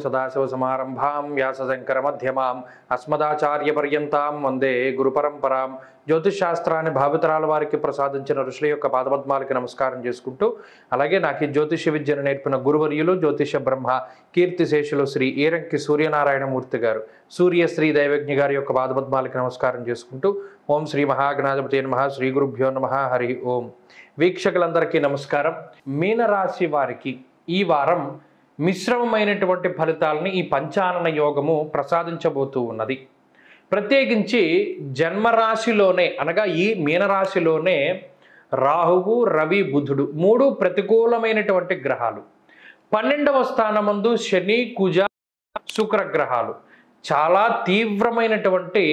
సదాశివసమారంభాం వ్యాసశంకరమధ్యమాం అస్మదాచార్యపర్యంతాం వందే గురుపరంపరాం. జ్యోతిష్ శాస్త్రాన్ని భావితరాల వారికి ప్రసాదించిన ఋషుల యొక్క పాదపద్మాలకి నమస్కారం చేసుకుంటూ, అలాగే నాకు ఈ జ్యోతిష విద్యను నేర్పిన గురువర్యులు జ్యోతిష బ్రహ్మ కీర్తిశేషులు శ్రీ ఈరంకి సూర్యనారాయణమూర్తి గారు, సూర్యశ్రీ దైవజ్ఞ గారి యొక్క పాదపద్మాలకి నమస్కారం చేసుకుంటూ, ఓం శ్రీ మహాగణాధిపతి నమః, శ్రీ గురుభ్యో నమః, హరి ఓం. వీక్షకులందరికీ నమస్కారం. మీనరాశి వారికి ఈ వారం మిశ్రమమైనటువంటి ఫలితాలని ఈ పంచానన యోగము ప్రసాదించబోతూ ఉన్నది. ప్రత్యేకించి జన్మరాశిలోనే అనగా ఈ మీనరాశిలోనే రాహువు, రవి, బుధుడు మూడు ప్రతికూలమైనటువంటి గ్రహాలు, 12వ స్థానమందు శని, కుజ, శుక్ర గ్రహాలు చాలా తీవ్రమైనటువంటి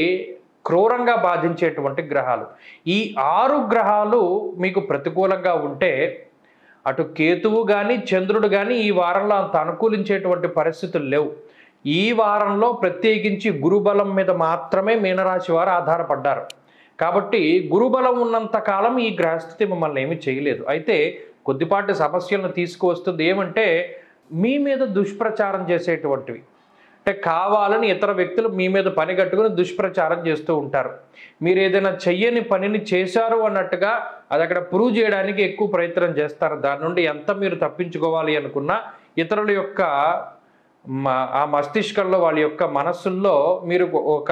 క్రూరంగా బాధించేటువంటి గ్రహాలు. ఈ 6 గ్రహాలు మీకు ప్రతికూలంగా ఉంటే అటు కేతువు కానీ చంద్రుడు కానీ ఈ వారంలో అంత అనుకూలించేటువంటి పరిస్థితులు లేవు. ఈ వారంలో ప్రత్యేకించి గురుబలం మీద మాత్రమే మీనరాశి వారు ఆధారపడ్డారు. కాబట్టి గురుబలం ఉన్నంత కాలం ఈ గ్రహస్థితి మిమ్మల్ని ఏమీ చేయలేదు. అయితే కొద్దిపాటి సమస్యలను తీసుకువస్తుంది. ఏమంటే మీ మీద దుష్ప్రచారం చేసేటువంటివి, అంటే కావాలని ఇతర వ్యక్తులు మీ మీద పని కట్టుకుని దుష్ప్రచారం చేస్తూ ఉంటారు. మీరు ఏదైనా చెయ్యని పనిని చేశారు అన్నట్టుగా అది అక్కడ ప్రూవ్ చేయడానికి ఎక్కువ ప్రయత్నం చేస్తారు. దాని నుండి ఎంత మీరు తప్పించుకోవాలి అనుకున్నా ఇతరుల యొక్క ఆ మస్తిష్కంలో, వాళ్ళ యొక్క మనస్సుల్లో మీరు ఒక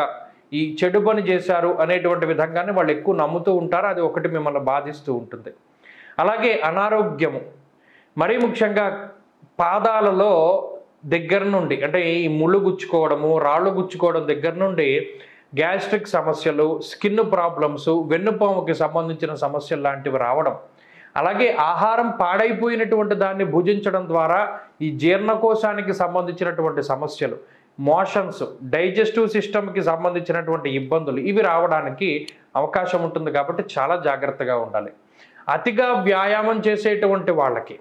ఈ చెడు పని చేశారు అనేటువంటి విధంగానే వాళ్ళు ఎక్కువ నమ్ముతూ ఉంటారు. అది ఒకటి మిమ్మల్ని బాధిస్తూ ఉంటుంది. అలాగే అనారోగ్యము, మరీ ముఖ్యంగా పాదాలలో దగ్గర నుండి, అంటే ఈ ముళ్ళు గుచ్చుకోవడము, రాళ్ళు గుచ్చుకోవడం దగ్గర నుండి గ్యాస్ట్రిక్ సమస్యలు, స్కిన్ ప్రాబ్లమ్స్, వెన్నుపాముకి సంబంధించిన సమస్యలు లాంటివి రావడం, అలాగే ఆహారం పాడైపోయినటువంటి దాన్ని భుజించడం ద్వారా ఈ జీర్ణకోశానికి సంబంధించినటువంటి సమస్యలు, మోషన్స్, డైజెస్టివ్ సిస్టమ్కి సంబంధించినటువంటి ఇబ్బందులు ఇవి రావడానికి అవకాశం ఉంటుంది. కాబట్టి చాలా జాగ్రత్తగా ఉండాలి. అతిగా వ్యాయామం చేసేటువంటి వాళ్ళకి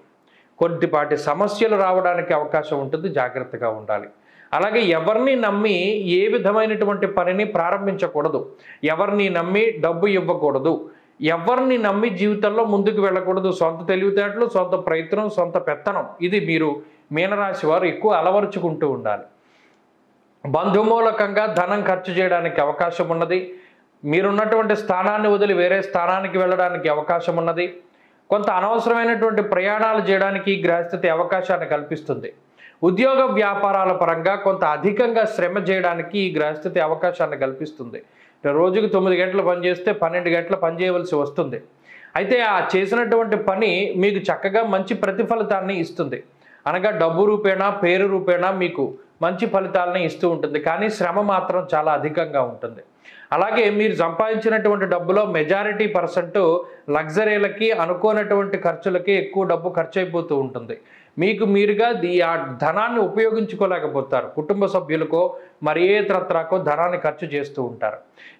కొద్దిపాటి సమస్యలు రావడానికి అవకాశం ఉంటుంది. జాగ్రత్తగా ఉండాలి. అలాగే ఎవరిని నమ్మి ఏ విధమైనటువంటి పనిని ప్రారంభించకూడదు, ఎవరిని నమ్మి డబ్బు ఇవ్వకూడదు, ఎవరిని నమ్మి జీవితంలో ముందుకు వెళ్ళకూడదు. సొంత తెలివితేటలు, సొంత ప్రయత్నం, సొంత పెత్తనం ఇది మీరు మీనరాశి వారు ఎక్కువ అలవరుచుకుంటూ ఉండాలి. బంధుమూలకంగా ధనం ఖర్చు చేయడానికి అవకాశం ఉన్నది. మీరున్నటువంటి స్థానాన్ని వదిలి వేరే స్థానానికి వెళ్ళడానికి అవకాశం ఉన్నది. కొంత అనవసరమైనటువంటి ప్రయాణాలు చేయడానికి ఈ గ్రహస్థితి అవకాశాన్ని కల్పిస్తుంది. ఉద్యోగ వ్యాపారాల పరంగా కొంత అధికంగా శ్రమ చేయడానికి ఈ గ్రహస్థితి అవకాశాన్ని కల్పిస్తుంది. రోజుకు 9 గంటలు పనిచేస్తే 12 గంటలు పనిచేయవలసి వస్తుంది. అయితే ఆ చేసినటువంటి పని మీకు చక్కగా మంచి ప్రతిఫలితాన్ని ఇస్తుంది. అనగా డబ్బు రూపేణా, పేరు రూపేణా మీకు మంచి ఫలితాలని ఇస్తూ ఉంటుంది. కానీ శ్రమ మాత్రం చాలా అధికంగా ఉంటుంది. అలాగే మీరు సంపాదించినటువంటి డబ్బులో మెజారిటీ పర్సెంట్ లగ్జరీలకి, అనుకోనటువంటి ఖర్చులకి ఎక్కువ డబ్బు ఖర్చు అయిపోతూ ఉంటుంది. మీకు మీరుగా ఆ ధనాన్ని ఉపయోగించుకోలేకపోతారు. కుటుంబ సభ్యులకో మరి ఏ ఇతరత్రాకో ధనాన్ని ఖర్చు చేస్తూ ఉంటారు.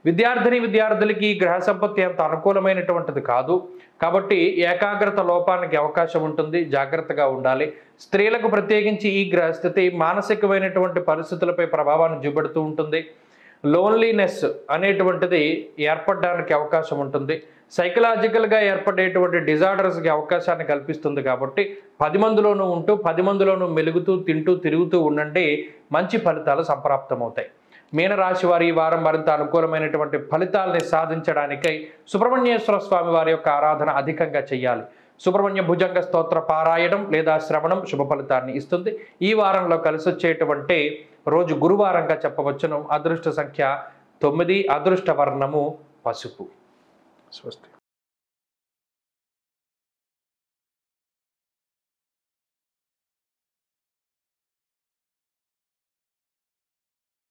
విద్యార్థులకి ఈ గ్రహ సంపత్తి అంత అనుకూలమైనటువంటిది కాదు. కాబట్టి ఏకాగ్రత లోపానికి అవకాశం ఉంటుంది. జాగ్రత్తగా ఉండాలి. స్త్రీలకు ప్రత్యేకించి ఈ గ్రహస్థితి మానసికమైనటువంటి పరిస్థితులపై ప్రభావాన్ని చూపెడుతూ ఉంటుంది. లోన్లీనెస్ అనేటువంటిది ఏర్పడడానికి అవకాశం ఉంటుంది. సైకలాజికల్గా ఏర్పడేటువంటి డిజార్డర్స్కి అవకాశాన్ని కల్పిస్తుంది. కాబట్టి 10 మందిలోనూ ఉంటూ 10 మందిలోనూ మెలుగుతూ తింటూ తిరుగుతూ ఉండండి, మంచి ఫలితాలు సంప్రాప్తమవుతాయి. మీనరాశి వారి ఈ వారం మరింత అనుకూలమైనటువంటి ఫలితాలని సాధించడానికై సుబ్రహ్మణ్యేశ్వర స్వామి వారి యొక్క ఆరాధన అధికంగా చేయాలి. సుబ్రహ్మణ్య భుజంగ స్తోత్ర పారాయణం లేదా శ్రవణం శుభ ఫలితాన్ని ఇస్తుంది. ఈ వారంలో కలిసి వచ్చేటువంటి రోజు గురువారంగా చెప్పవచ్చును. అదృష్ట సంఖ్య 9, అదృష్ట వర్ణము పసుపు. స్వస్తి.